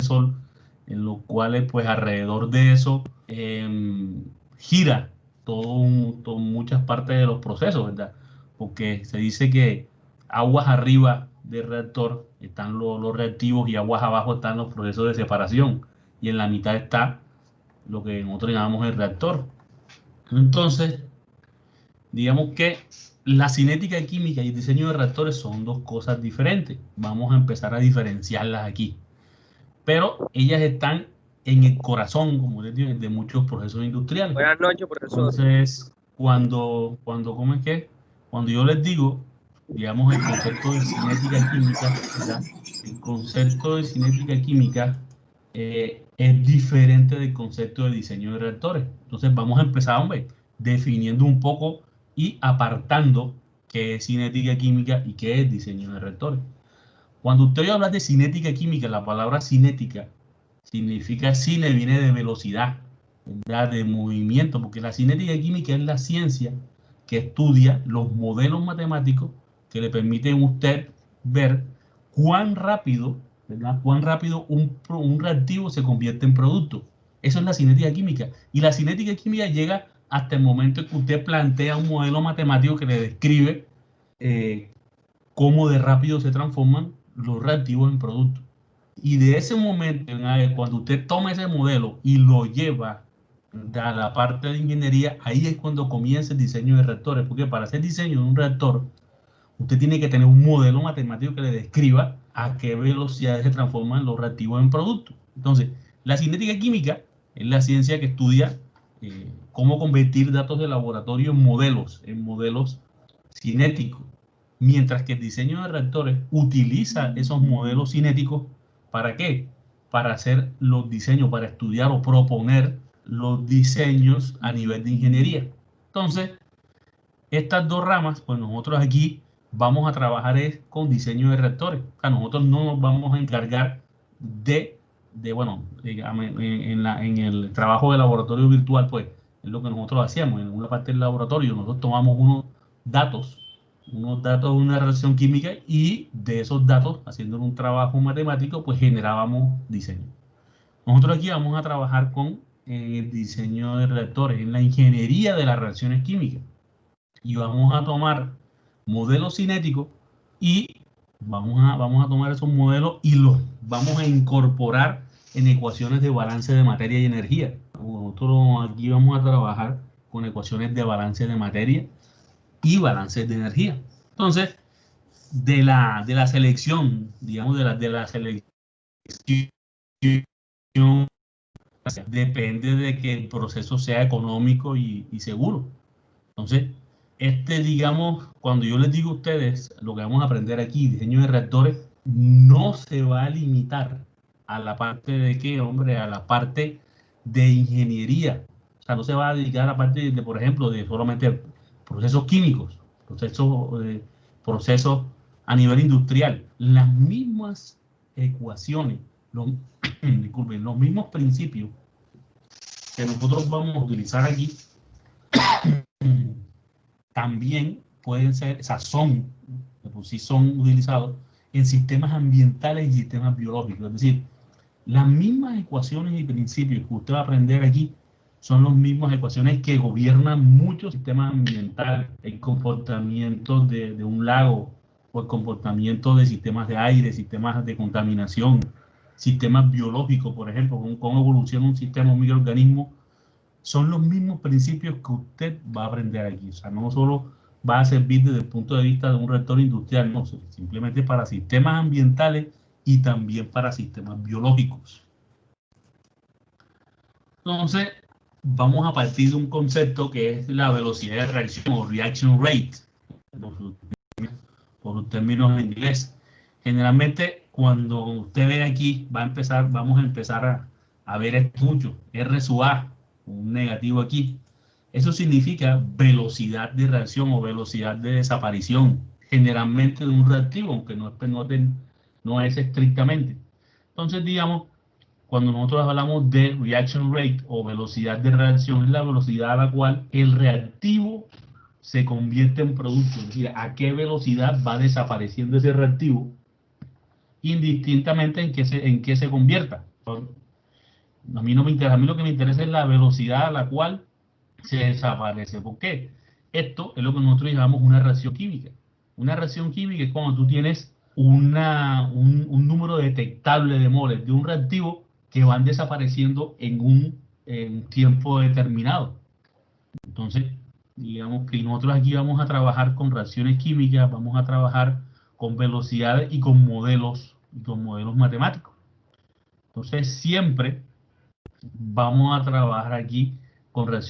Sol, en los cuales pues alrededor de eso gira muchas partes de los procesos, ¿verdad? Porque se dice que aguas arriba del reactor están los reactivos y aguas abajo están los procesos de separación y en la mitad está lo que nosotros llamamos el reactor. Entonces, digamos que la cinética química y el diseño de reactores son dos cosas diferentes. Vamos a empezar a diferenciarlas aquí. Pero ellas están en el corazón, como les digo, de muchos procesos industriales. Buenas noches, profesor. Entonces, ¿cómo es que? Cuando yo les digo, digamos, el concepto de cinética química, ¿verdad? El concepto de cinética química es diferente del concepto de diseño de reactores. Entonces, vamos a empezar, hombre, definiendo un poco y apartando qué es cinética química y qué es diseño de reactores. Cuando usted habla de cinética química, la palabra cinética significa cine, viene de velocidad, ¿verdad? De movimiento, porque la cinética química es la ciencia que estudia los modelos matemáticos que le permiten a usted ver cuán rápido, ¿verdad? Cuán rápido un reactivo se convierte en producto. Eso es la cinética química. Y la cinética química llega hasta el momento en que usted plantea un modelo matemático que le describe cómo de rápido se transforman los reactivos en productos. Y de ese momento, cuando usted toma ese modelo y lo lleva a la parte de ingeniería, ahí es cuando comienza el diseño de reactores, porque para hacer diseño de un reactor, usted tiene que tener un modelo matemático que le describa a qué velocidad se transforman los reactivos en productos. Entonces, la cinética química es la ciencia que estudia cómo convertir datos de laboratorio en modelos cinéticos, mientras que el diseño de reactores utiliza esos modelos cinéticos. ¿Para qué? Para hacer los diseños, para estudiar o proponer los diseños a nivel de ingeniería. Entonces, estas dos ramas, pues nosotros aquí vamos a trabajar con diseño de reactores. O sea, nosotros no nos vamos a encargar bueno, en el trabajo de laboratorio virtual, pues es lo que nosotros hacíamos. En una parte del laboratorio nosotros tomamos datos de una reacción química y de esos datos, haciendo un trabajo matemático, pues generábamos diseño. Nosotros aquí vamos a trabajar con el diseño de reactores, en la ingeniería de las reacciones químicas. Y vamos a tomar modelos cinéticos y vamos a tomar esos modelos y los vamos a incorporar en ecuaciones de balance de materia y energía. Nosotros aquí vamos a trabajar con ecuaciones de balance de materia y balances de energía. Entonces, de la selección, digamos, de la selección, depende de que el proceso sea económico y seguro. Entonces, digamos, cuando yo les digo a ustedes lo que vamos a aprender aquí, diseño de reactores, no se va a limitar a la parte de qué, hombre, a la parte de ingeniería. O sea, no se va a dedicar a la parte de, por ejemplo, de solamente procesos químicos, procesos a nivel industrial. Las mismas ecuaciones, disculpen, los mismos principios que nosotros vamos a utilizar aquí también pueden ser, o sea, de por sí son utilizados en sistemas ambientales y sistemas biológicos. Es decir, las mismas ecuaciones y principios que usted va a aprender aquí son las mismas ecuaciones que gobiernan muchos sistemas ambientales, el comportamiento de un lago o el comportamiento de sistemas de aire, sistemas de contaminación, sistemas biológicos, por ejemplo, cómo evoluciona un sistema, un microorganismo. Son los mismos principios que usted va a aprender aquí. O sea, no solo va a servir desde el punto de vista de un reactor industrial, no, simplemente para sistemas ambientales y también para sistemas biológicos. Entonces, vamos a partir de un concepto que es la velocidad de reacción o reaction rate, por los términos en inglés. Generalmente, cuando usted ve aquí, vamos a empezar a ver esto mucho, R sub A, un negativo aquí. Eso significa velocidad de reacción o velocidad de desaparición, generalmente de un reactivo, aunque no es estrictamente. Entonces, digamos, cuando nosotros hablamos de reaction rate o velocidad de reacción, es la velocidad a la cual el reactivo se convierte en producto, es decir, a qué velocidad va desapareciendo ese reactivo, indistintamente en qué se convierta. A mí no me interesa, a mí lo que me interesa es la velocidad a la cual se desaparece. ¿Por qué? Esto es lo que nosotros llamamos una reacción química. Una reacción química es cuando tú tienes un número detectable de moles de un reactivo que van desapareciendo en un tiempo determinado. Entonces, digamos que nosotros aquí vamos a trabajar con reacciones químicas, vamos a trabajar con velocidades y con modelos matemáticos. Entonces, siempre vamos a trabajar aquí con las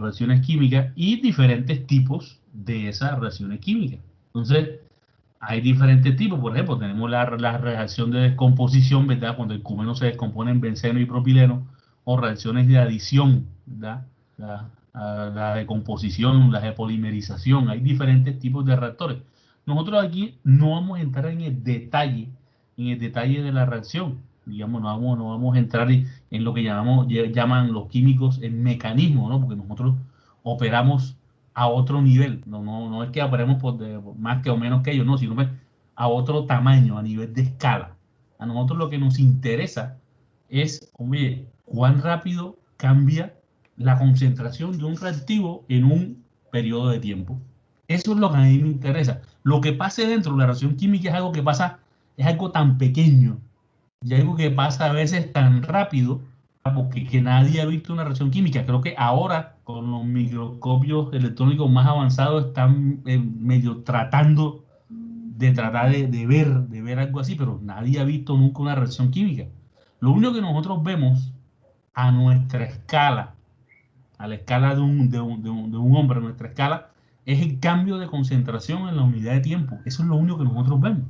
reacciones químicas y diferentes tipos de esas reacciones químicas. Entonces, hay diferentes tipos. Por ejemplo, tenemos la reacción de descomposición, ¿verdad? Cuando el cúmeno se descompone en benceno y propileno, o reacciones de adición, ¿verdad? La decomposición, la depolimerización. Hay diferentes tipos de reactores. Nosotros aquí no vamos a entrar en el detalle de la reacción. Digamos, no vamos a entrar en lo que llaman los químicos en mecanismo, ¿no? Porque nosotros operamos a otro nivel. No es que operemos por más que o menos que ellos, no, sino pues a otro tamaño, a nivel de escala. A nosotros lo que nos interesa es, oye, cuán rápido cambia la concentración de un reactivo en un periodo de tiempo. Eso es lo que a mí me interesa. Lo que pase dentro de la reacción química es algo que pasa, es algo tan pequeño y algo que pasa a veces tan rápido porque que nadie ha visto una reacción química. Creo que ahora con los microscopios electrónicos más avanzados están medio tratando de ver algo así, pero nadie ha visto nunca una reacción química. Lo único que nosotros vemos a nuestra escala, a la escala de un hombre, a nuestra escala, es el cambio de concentración en la unidad de tiempo. Eso es lo único que nosotros vemos.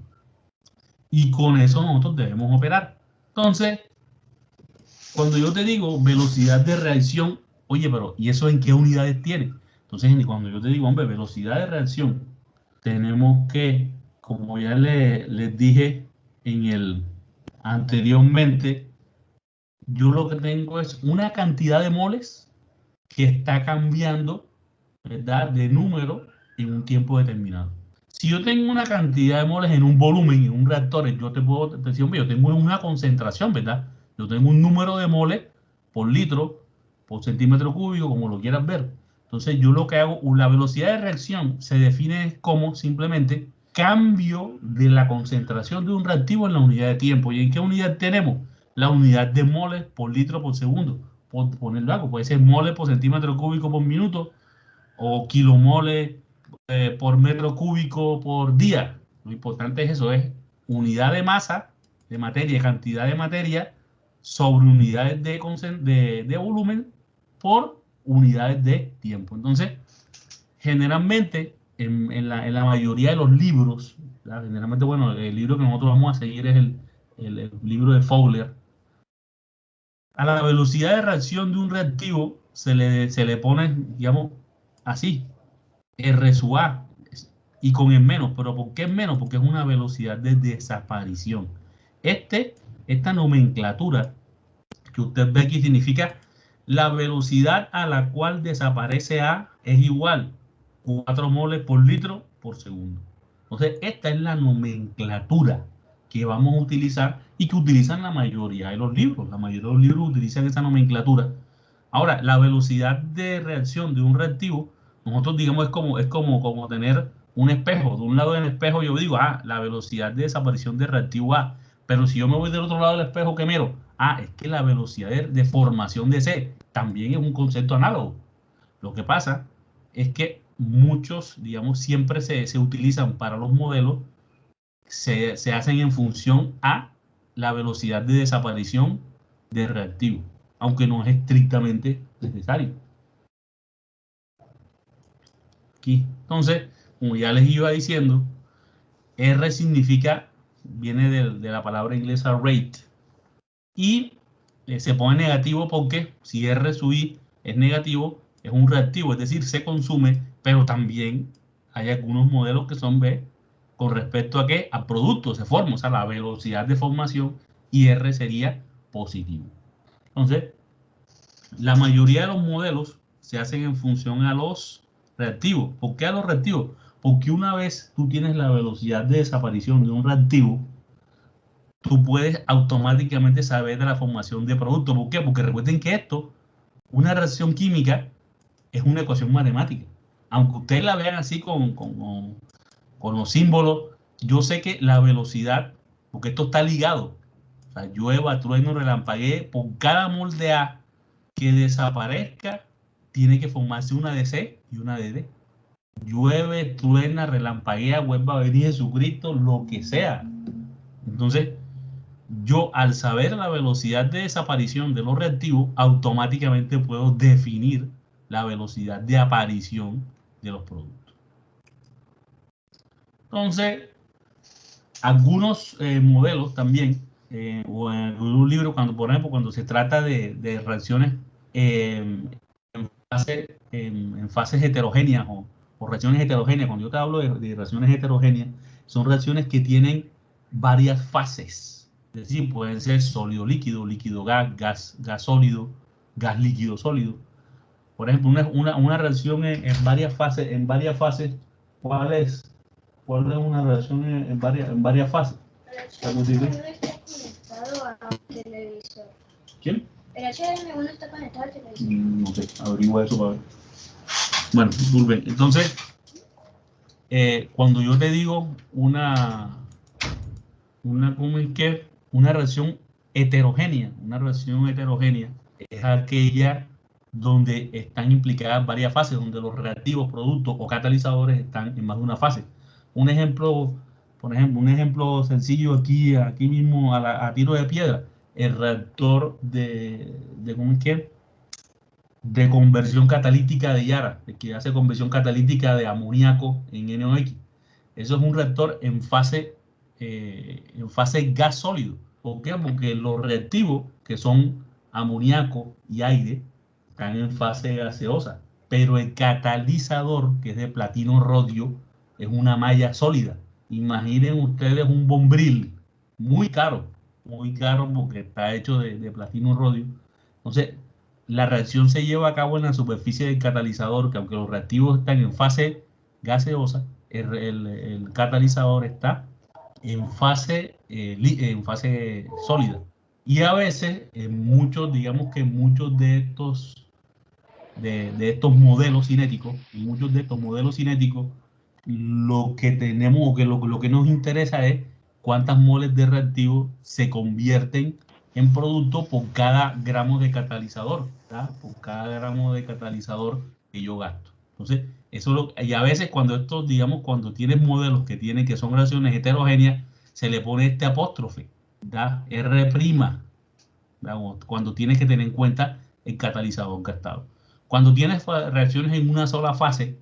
Y con eso nosotros debemos operar. Entonces, cuando yo te digo velocidad de reacción, oye, pero ¿y eso en qué unidades tiene? Entonces, cuando yo te digo, hombre, velocidad de reacción, tenemos que, como ya les dije en el anteriormente, yo lo que tengo es una cantidad de moles que está cambiando, ¿verdad?, de número en un tiempo determinado. Si yo tengo una cantidad de moles en un volumen, en un reactor, yo te puedo decir, hombre, yo tengo una concentración, ¿verdad? Yo tengo un número de moles por litro, por centímetro cúbico, como lo quieras ver. Entonces, yo lo que hago, la velocidad de reacción se define como simplemente cambio de la concentración de un reactivo en la unidad de tiempo. ¿Y en qué unidad tenemos? La unidad de moles por litro por segundo. Por ponerlo algo, puede ser moles por centímetro cúbico por minuto o kilomoles por metro cúbico por día. Lo importante es eso, es unidad de masa, de materia, cantidad de materia sobre unidades de volumen por unidades de tiempo. Entonces, generalmente, en la mayoría de los libros, ¿verdad? Generalmente, bueno, el libro que nosotros vamos a seguir es el libro de Fowler. A la velocidad de reacción de un reactivo se le pone, digamos, así, R sub A y con el menos. ¿Pero por qué es menos? Porque es una velocidad de desaparición. Esta nomenclatura que usted ve aquí significa la velocidad a la cual desaparece A es igual 4 moles por litro por segundo. Entonces, esta es la nomenclatura que vamos a utilizar y que utilizan la mayoría de los libros. La mayoría de los libros utilizan esa nomenclatura. Ahora, la velocidad de reacción de un reactivo, nosotros digamos como tener un espejo. De un lado del espejo yo digo, la velocidad de desaparición de reactivo A. Pero si yo me voy del otro lado del espejo, ¿qué miro? Es que la velocidad de formación de C también es un concepto análogo. Lo que pasa es que muchos, digamos, siempre se utilizan para los modelos, se hacen en función a la velocidad de desaparición de reactivo, aunque no es estrictamente necesario. Aquí. Entonces, como ya les iba diciendo, R significa, viene de la palabra inglesa rate, y se pone negativo porque si R sub I es negativo, es un reactivo, es decir, se consume, pero también hay algunos modelos que son B con respecto a qué, a producto se forma, o sea, la velocidad de formación, y R sería positivo. Entonces, la mayoría de los modelos se hacen en función a los reactivos. ¿Por qué a los reactivos? Porque una vez tú tienes la velocidad de desaparición de un reactivo, tú puedes automáticamente saber de la formación de producto. ¿Por qué? Porque recuerden que esto, una reacción química, es una ecuación matemática. Aunque ustedes la vean así con los símbolos, yo sé que la velocidad, porque esto está ligado, o sea, llueva, trueno, relampaguee, por cada mol de A que desaparezca, tiene que formarse una de C y una de D. Llueve, truena, relampaguea, vuelva a venir Jesucristo, lo que sea. Entonces, yo al saber la velocidad de desaparición de los reactivos, automáticamente puedo definir la velocidad de aparición de los productos. Entonces, algunos modelos también, o en algún libro, cuando, por ejemplo, cuando se trata de reacciones en fases heterogéneas o reacciones heterogéneas, cuando yo te hablo de reacciones heterogéneas, son reacciones que tienen varias fases. Es decir, pueden ser sólido líquido, líquido gas, gas sólido, gas líquido sólido. Por ejemplo, una reacción en varias fases, ¿cuál es? ¿Cuál es una reacción en varias fases? El HDM1 está conectado al televisor. ¿Quién? El HDM1 está conectado al televisor. No sé, averigua eso para ver. Bueno, disculpen. Entonces, cuando yo te digo ¿cómo es que? Una reacción heterogénea es aquella donde están implicadas varias fases, donde los reactivos, productos o catalizadores están en más de una fase. Un ejemplo, por ejemplo, un ejemplo sencillo aquí mismo a tiro de piedra, el reactor ¿cómo es que? De conversión catalítica de Yara, que hace conversión catalítica de amoníaco en NOx. Eso es un reactor en fase gas sólido. ¿Por qué? Porque los reactivos, que son amoníaco y aire, están en fase gaseosa. Pero el catalizador, que es de platino rodio, es una malla sólida. Imaginen ustedes un bombril muy caro porque está hecho de platino rodio. Entonces, la reacción se lleva a cabo en la superficie del catalizador, que aunque los reactivos están en fase gaseosa, el catalizador está en fase sólida. Y a veces, digamos que muchos de estos modelos cinéticos, lo que tenemos o que lo que nos interesa es cuántas moles de reactivo se convierten en producto por cada gramo de catalizador, ¿verdad? Por cada gramo de catalizador que yo gasto. Entonces, y a veces digamos, cuando tienes modelos que son reacciones heterogéneas, se le pone este apóstrofe, ¿verdad? R', cuando tienes que tener en cuenta el catalizador gastado. Cuando tienes reacciones en una sola fase,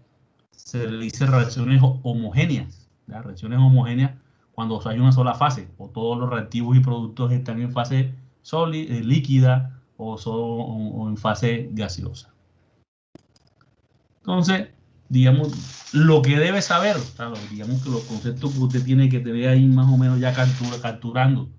se le dice reacciones homogéneas. Las reacciones homogéneas cuando hay una sola fase, o todos los reactivos y productos están en fase líquida o en fase gaseosa. Entonces, digamos, lo que debe saber, claro, digamos que los conceptos que usted tiene que tener ahí más o menos ya capturando.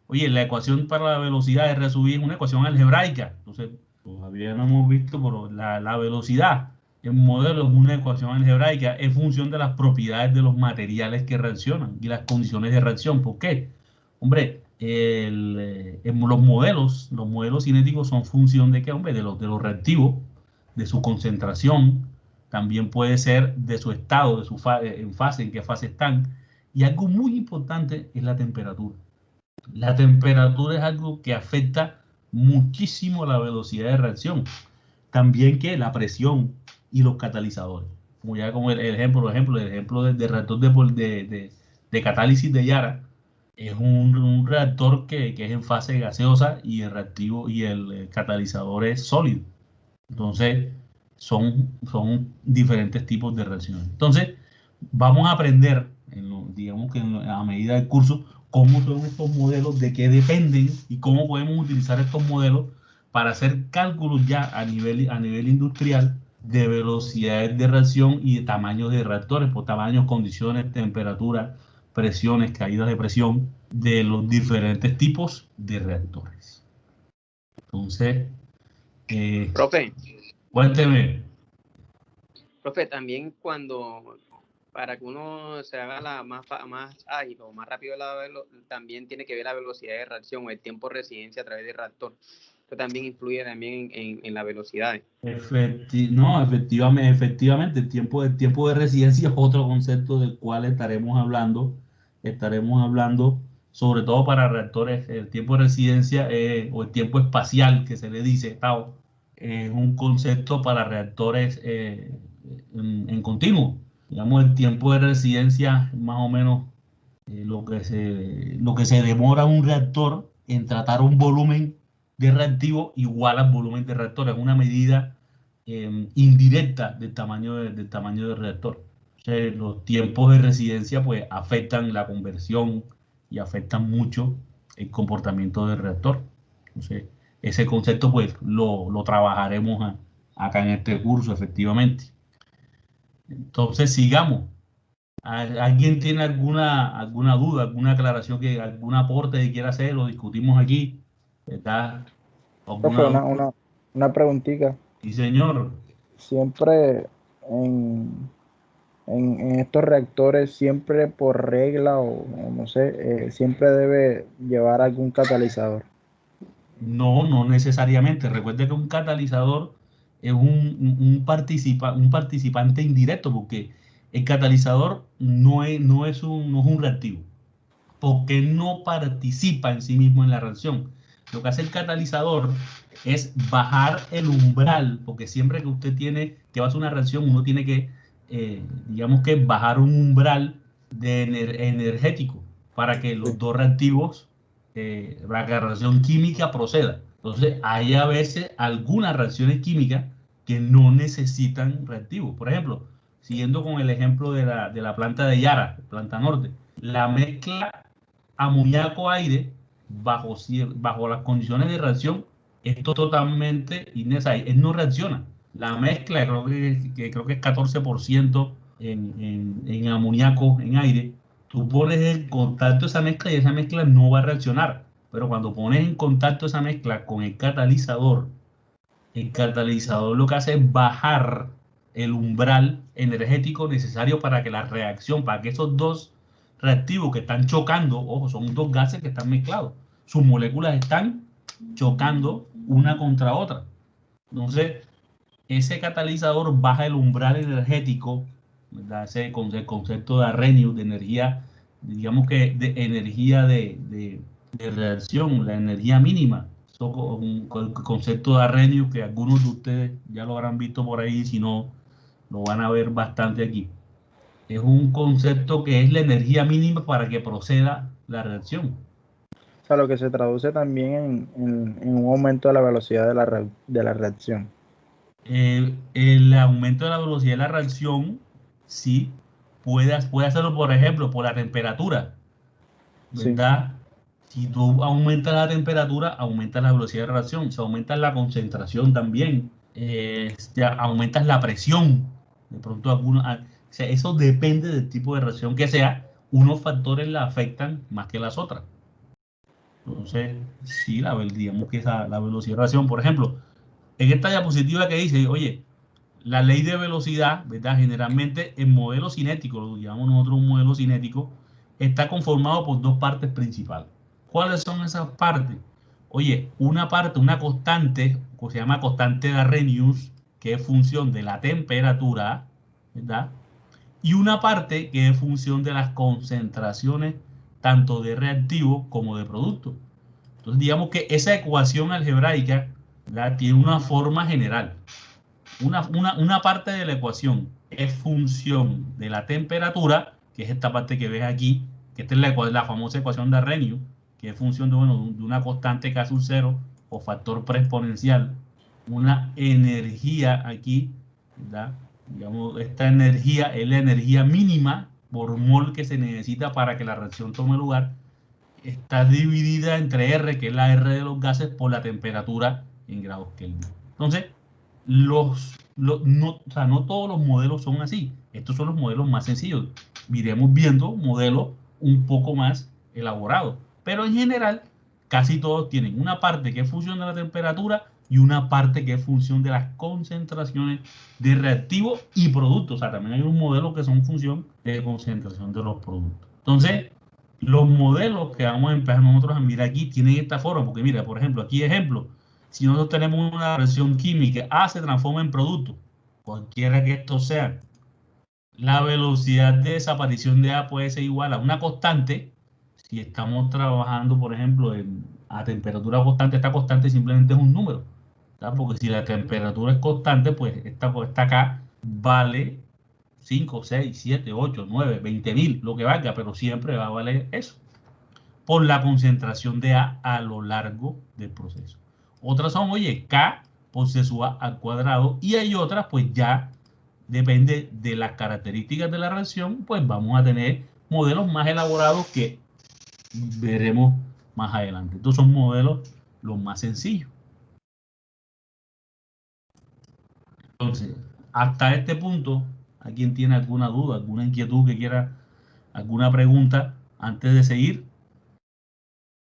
Oye, la ecuación para la velocidad de R sub I es una ecuación algebraica. Entonces, todavía no hemos visto, pero la velocidad en modelo es una ecuación algebraica en función de las propiedades de los materiales que reaccionan y las condiciones de reacción. ¿Por qué? Hombre, los modelos cinéticos son función de qué, hombre, de los reactivos, de su concentración, también puede ser de su estado, en qué fase están. Y algo muy importante es la temperatura. La temperatura es algo que afecta muchísimo la velocidad de reacción. También que la presión y los catalizadores. Como el ejemplo del reactor de catálisis de Yara, es un reactor que es en fase gaseosa y el reactivo y el catalizador es sólido. Entonces, son diferentes tipos de reacciones. Entonces, vamos a aprender, digamos que a medida del curso, cómo son estos modelos, de qué dependen y cómo podemos utilizar estos modelos para hacer cálculos ya a nivel industrial de velocidades de reacción y de tamaños de reactores, por tamaños, condiciones, temperatura, presiones, caídas de presión de los diferentes tipos de reactores. Entonces, Profe, cuénteme. también cuando para que uno se haga más ágil o más rápido, también tiene que ver la velocidad de reacción o el tiempo de residencia a través del reactor. Esto también influye también en la velocidad. No, efectivamente, el tiempo de residencia es otro concepto del cual estaremos hablando. Estaremos hablando, sobre todo para reactores, el tiempo de residencia o el tiempo espacial que se le dice, Tao, es un concepto para reactores en continuo. Digamos, el tiempo de residencia es más o menos lo que se demora un reactor en tratar un volumen de reactivo igual al volumen de reactor. Es una medida indirecta del tamaño del reactor. O sea, los tiempos de residencia pues afectan la conversión y afectan mucho el comportamiento del reactor. Entonces, ese concepto pues lo trabajaremos acá en este curso, efectivamente. Entonces, sigamos. ¿Alguien tiene alguna duda, alguna aclaración, algún aporte que quiera hacer? Lo discutimos aquí, ¿verdad? ¿Alguna Profe, duda? una preguntita. Sí, señor. Siempre en, en estos reactores, siempre por regla o no sé, siempre debe llevar algún catalizador. No, no necesariamente. Recuerde que un catalizador es un participante indirecto, porque el catalizador no es un reactivo, porque no participa en sí mismo en la reacción. Lo que hace el catalizador es bajar el umbral, porque siempre que usted tiene que va a hacer una reacción, uno tiene que, digamos que bajar un umbral energético para que los Sí. dos reactivos, la reacción química proceda. Entonces, hay a veces algunas reacciones químicas que no necesitan reactivos. Por ejemplo, siguiendo con el ejemplo de la planta de Yara, planta norte, la mezcla amoníaco-aire bajo las condiciones de reacción es totalmente innecesario. Él no reacciona. La mezcla creo que es 14% en amoníaco, en aire. Tú pones en contacto esa mezcla y esa mezcla no va a reaccionar. Pero cuando pones en contacto esa mezcla con el catalizador lo que hace es bajar el umbral energético necesario para que la reacción, para que esos dos reactivos que están chocando, ojo, son dos gases que están mezclados, sus moléculas están chocando una contra otra. Entonces, ese catalizador baja el umbral energético, ¿verdad? El concepto de Arrhenius, de energía, digamos que de energía de reacción, la energía mínima. Un concepto de Arrhenius que algunos de ustedes ya lo habrán visto por ahí, si no, lo van a ver bastante aquí. Es un concepto que es la energía mínima para que proceda la reacción. O sea, lo que se traduce también en un aumento de la velocidad de la reacción. El aumento de la velocidad de la reacción, sí, puede hacerlo, por ejemplo, por la temperatura, Sí. ¿verdad? Si tú aumentas la temperatura, aumentas la velocidad de reacción, si aumentas la concentración también, ya aumentas la presión. De pronto, o sea, eso depende del tipo de reacción que sea. Unos factores la afectan más que las otras. Entonces, sí, digamos que la velocidad de reacción, por ejemplo, en esta diapositiva que dice, oye, la ley de velocidad, ¿verdad? Generalmente el modelo cinético, lo llamamos nosotros un modelo cinético, está conformado por dos partes principales. ¿Cuáles son esas partes? Oye, una parte, una constante, que se llama constante de Arrhenius, que es función de la temperatura, ¿verdad? Y una parte que es función de las concentraciones tanto de reactivos como de productos. Entonces, digamos que esa ecuación algebraica, ¿verdad? Tiene una forma general. Una parte de la ecuación es función de la temperatura, que es esta parte que ves aquí, que esta es la famosa ecuación de Arrhenius, que es función de una constante que hace un cero o factor preexponencial, una energía aquí, ¿verdad? Digamos, esta energía es la energía mínima por mol que se necesita para que la reacción tome lugar, está dividida entre R, que es la R de los gases, por la temperatura en grados Kelvin. Entonces, o sea, no todos los modelos son así. Estos son los modelos más sencillos. Iremos viendo modelos un poco más elaborados. Pero en general, casi todos tienen una parte que es función de la temperatura y una parte que es función de las concentraciones de reactivos y productos. O sea, también hay un modelo que son función de concentración de los productos. Entonces, los modelos que vamos a empezar nosotros a mirar aquí tienen esta forma, porque mira, por ejemplo, aquí ejemplo, si nosotros tenemos una reacción química, A se transforma en producto, cualquiera que esto sea, la velocidad de desaparición de A puede ser igual a una constante. Si estamos trabajando, por ejemplo, a temperatura constante, esta constante simplemente es un número, ¿verdad? Porque si la temperatura es constante, pues esta acá vale 5, 6, 7, 8, 9, 20.000, lo que valga, pero siempre va a valer eso, por la concentración de A lo largo del proceso. Otras son, oye, K por C sub A al cuadrado, y hay otras, pues ya depende de las características de la reacción, pues vamos a tener modelos más elaborados que veremos más adelante. Estos son modelos los más sencillos. Entonces, hasta este punto, ¿a quien tiene alguna duda, alguna inquietud que quiera, alguna pregunta antes de seguir?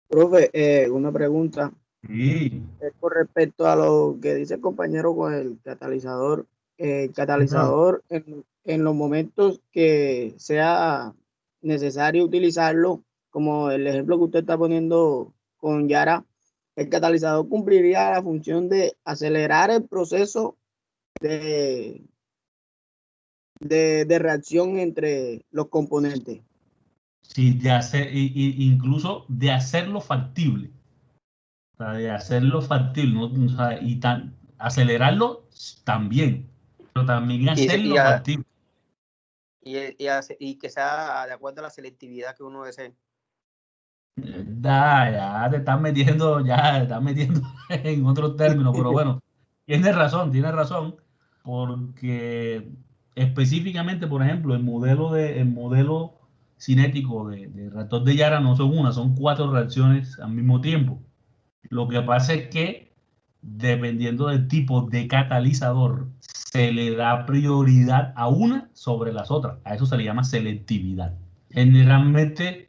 Profe, una pregunta. Sí. Es con respecto a lo que dice el compañero con el catalizador. El catalizador, en los momentos que sea necesario utilizarlo, como el ejemplo que usted está poniendo con Yara, el catalizador cumpliría la función de acelerar el proceso de reacción entre los componentes. Sí, de hacer, incluso de hacerlo factible. O sea, de hacerlo factible, ¿no? O sea, acelerarlo también, pero también hacerlo factible. Y que sea de acuerdo a la selectividad que uno desee. Ya te estás metiendo en otros términos, pero bueno, tienes razón, porque específicamente, por ejemplo, el modelo cinético de reactor de Yara no son una, son 4 reacciones al mismo tiempo. Lo que pasa es que, dependiendo del tipo de catalizador, se le da prioridad a una sobre las otras. A eso se le llama selectividad. Generalmente,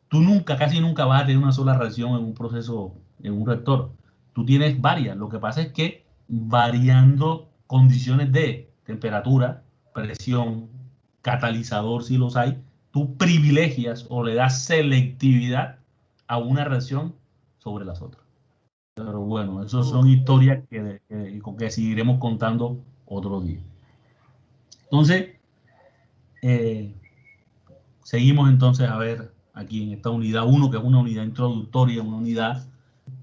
tú casi nunca vas a tener una sola reacción en un proceso, en un reactor. Tú tienes varias. Lo que pasa es que, variando condiciones de temperatura, presión, catalizador, si los hay, tú privilegias o le das selectividad a una reacción sobre las otras. Pero bueno, esas son historias que seguiremos contando otro día. Entonces, seguimos entonces a ver aquí en esta unidad 1, que es una unidad introductoria, una unidad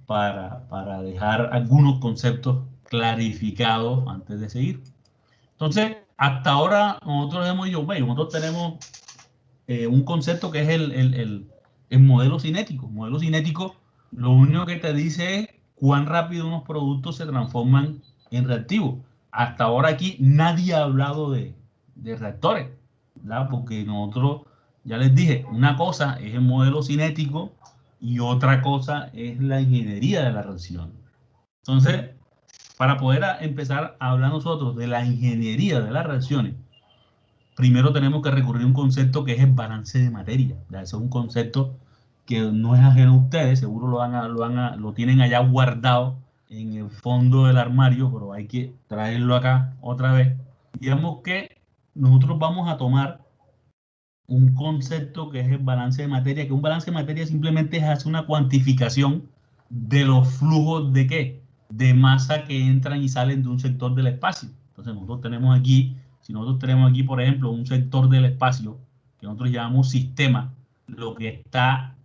para dejar algunos conceptos clarificados antes de seguir. Entonces, hasta ahora nosotros hemos dicho, nosotros tenemos un concepto que es el modelo cinético. El modelo cinético lo único que te dice es cuán rápido unos productos se transforman en reactivos. Hasta ahora aquí nadie ha hablado de reactores, ¿verdad? Porque nosotros, ya les dije, una cosa es el modelo cinético y otra cosa es la ingeniería de la reacción. Entonces, para poder empezar a hablar nosotros de la ingeniería de las reacciones, primero tenemos que recurrir a un concepto que es el balance de materia. ¿Ya? Ese es un concepto que no es ajeno a ustedes, seguro lo tienen allá guardado en el fondo del armario, pero hay que traerlo acá otra vez. Digamos que nosotros vamos a tomar un concepto que es el balance de materia, que un balance de materia simplemente es hacer una cuantificación de los flujos de ¿qué? De masa que entran y salen de un sector del espacio. Entonces nosotros tenemos aquí, si nosotros tenemos aquí, por ejemplo, un sector del espacio que nosotros llamamos sistema, lo que está,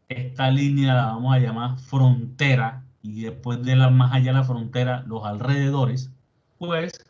esta línea la vamos a llamar frontera, y después de más allá de la frontera, los alrededores, pues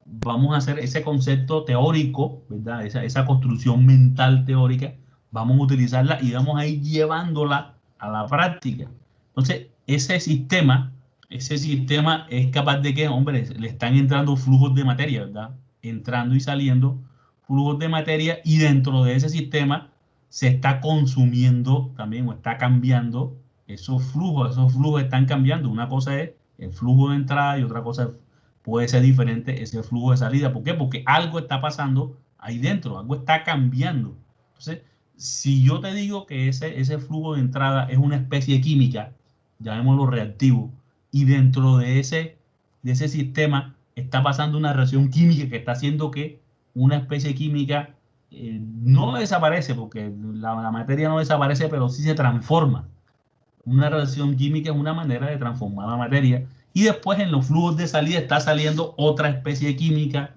vamos a hacer ese concepto teórico, ¿verdad? Esa construcción mental teórica, vamos a utilizarla y vamos a ir llevándola a la práctica. Entonces, ese sistema es capaz de que, hombre, le están entrando flujos de materia, ¿verdad? Entrando y saliendo flujos de materia, y dentro de ese sistema se está consumiendo también o está cambiando esos flujos están cambiando. Una cosa es el flujo de entrada y otra cosa puede ser diferente ese flujo de salida. ¿Por qué? Porque algo está pasando ahí dentro, algo está cambiando. Entonces, si yo te digo que ese flujo de entrada es una especie química, llamémoslo reactivo, y dentro de ese sistema está pasando una reacción química que está haciendo que una especie química no desaparece, porque la materia no desaparece, pero sí se transforma. Una reacción química es una manera de transformar la materia, y después en los flujos de salida está saliendo otra especie química,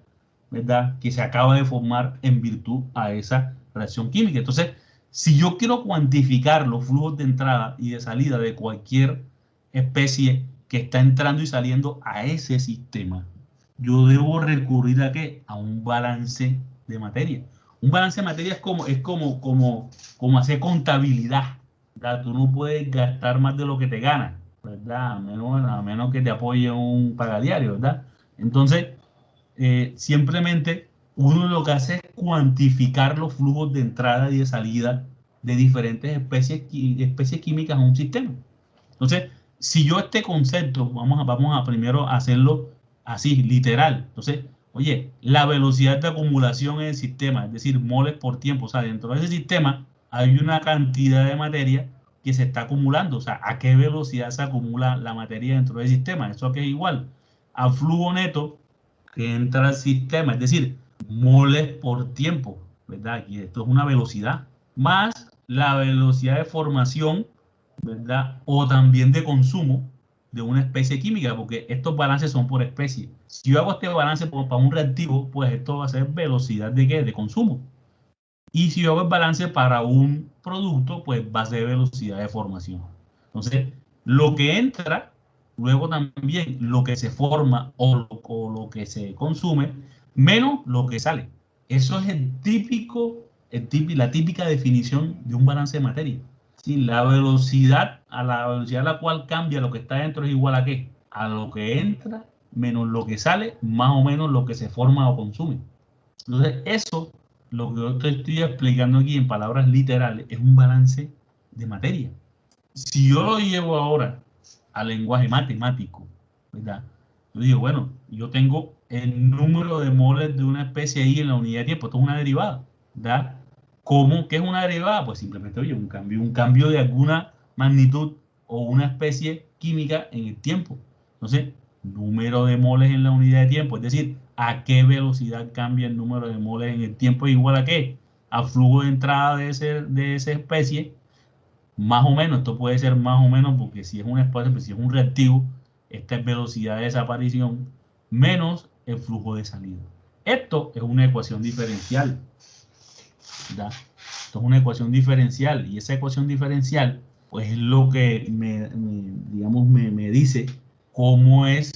¿verdad?, que se acaba de formar en virtud a esa reacción química. Entonces, si yo quiero cuantificar los flujos de entrada y de salida de cualquier especie que está entrando y saliendo a ese sistema, yo debo recurrir ¿a qué? A un balance de materia. Un balance de materia es como hacer contabilidad, ¿verdad? Tú no puedes gastar más de lo que te ganas, ¿verdad? A menos que te apoye un pagadiario, ¿verdad? Entonces, simplemente uno lo que hace es cuantificar los flujos de entrada y de salida de diferentes especies químicas a un sistema. Entonces, si yo este concepto, vamos a primero hacerlo así, literal. Entonces, oye, la velocidad de acumulación en el sistema, es decir, moles por tiempo, o sea, dentro de ese sistema hay una cantidad de materia que se está acumulando, o sea, a qué velocidad se acumula la materia dentro del sistema. Eso que es igual al flujo neto que entra al sistema, es decir, moles por tiempo, ¿verdad? Y esto es una velocidad, más la velocidad de formación, ¿verdad?, o también de consumo de una especie química, porque estos balances son por especie. Si yo hago este balance para un reactivo, pues esto va a ser velocidad de ¿qué? De consumo. Y si yo hago el balance para un producto, pues va a ser velocidad de formación. Entonces, lo que entra, luego también lo que se forma o lo que se consume, menos lo que sale. Eso es la típica definición de un balance de materia. Sí, la velocidad a la cual cambia lo que está dentro es igual a ¿qué? A lo que entra menos lo que sale, más o menos lo que se forma o consume. Entonces, eso, lo que yo te estoy explicando aquí en palabras literales, es un balance de materia. Si yo lo llevo ahora al lenguaje matemático, ¿verdad? Yo digo, bueno, yo tengo el número de moles de una especie ahí en la unidad de tiempo, esto es una derivada, ¿verdad? ¿Cómo? ¿Qué es una derivada? Pues simplemente, oye, un cambio de alguna magnitud o una especie química en el tiempo. Entonces, número de moles en la unidad de tiempo, es decir, a qué velocidad cambia el número de moles en el tiempo, es igual a qué, al flujo de entrada de esa especie, más o menos. Esto puede ser más o menos porque si es un espacio, pues si es un reactivo, esta es velocidad de desaparición menos el flujo de salida. Esto es una ecuación diferencial, ¿verdad? Esto es una ecuación diferencial, y esa ecuación diferencial pues es lo que me dice cómo es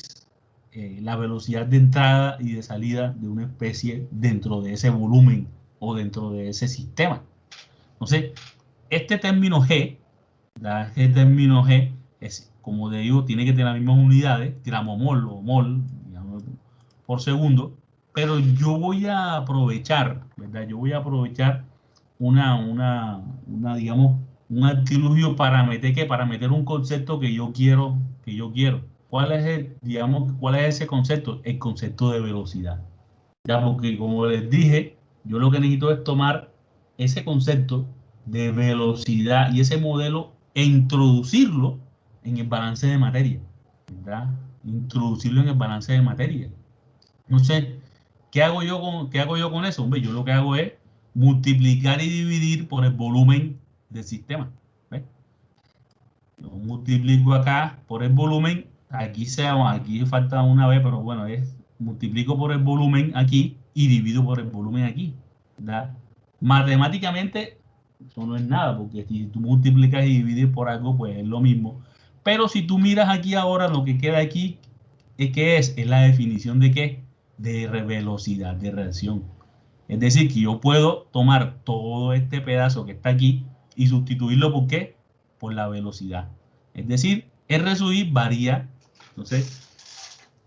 la velocidad de entrada y de salida de una especie dentro de ese volumen o dentro de ese sistema. Entonces, este término G, ¿verdad? Este término G es, como te digo, tiene que tener las mismas unidades, gramomol o mol, digamos, por segundo, pero yo voy a aprovechar, ¿verdad? Yo voy a aprovechar digamos, un artilugio para meter un concepto que yo quiero. ¿Cuál es ese concepto? El concepto de velocidad. Ya, porque como les dije, yo lo que necesito es tomar ese concepto de velocidad y ese modelo e introducirlo en el balance de materia, ¿verdad? Introducirlo en el balance de materia. Entonces, ¿qué hago yo con eso? Hombre, yo lo que hago es multiplicar y dividir por el volumen del sistema. ¿Ves? Yo multiplico acá por el volumen. Aquí falta una vez, pero bueno, multiplico por el volumen aquí y divido por el volumen aquí, ¿verdad? Matemáticamente, eso no es nada, porque si tú multiplicas y divides por algo, pues es lo mismo. Pero si tú miras aquí ahora, lo que queda aquí, ¿qué es? Es la definición de ¿qué? De velocidad de reacción. Es decir, que yo puedo tomar todo este pedazo que está aquí y sustituirlo ¿por qué? Por la velocidad. Es decir, R sub I varía. Entonces,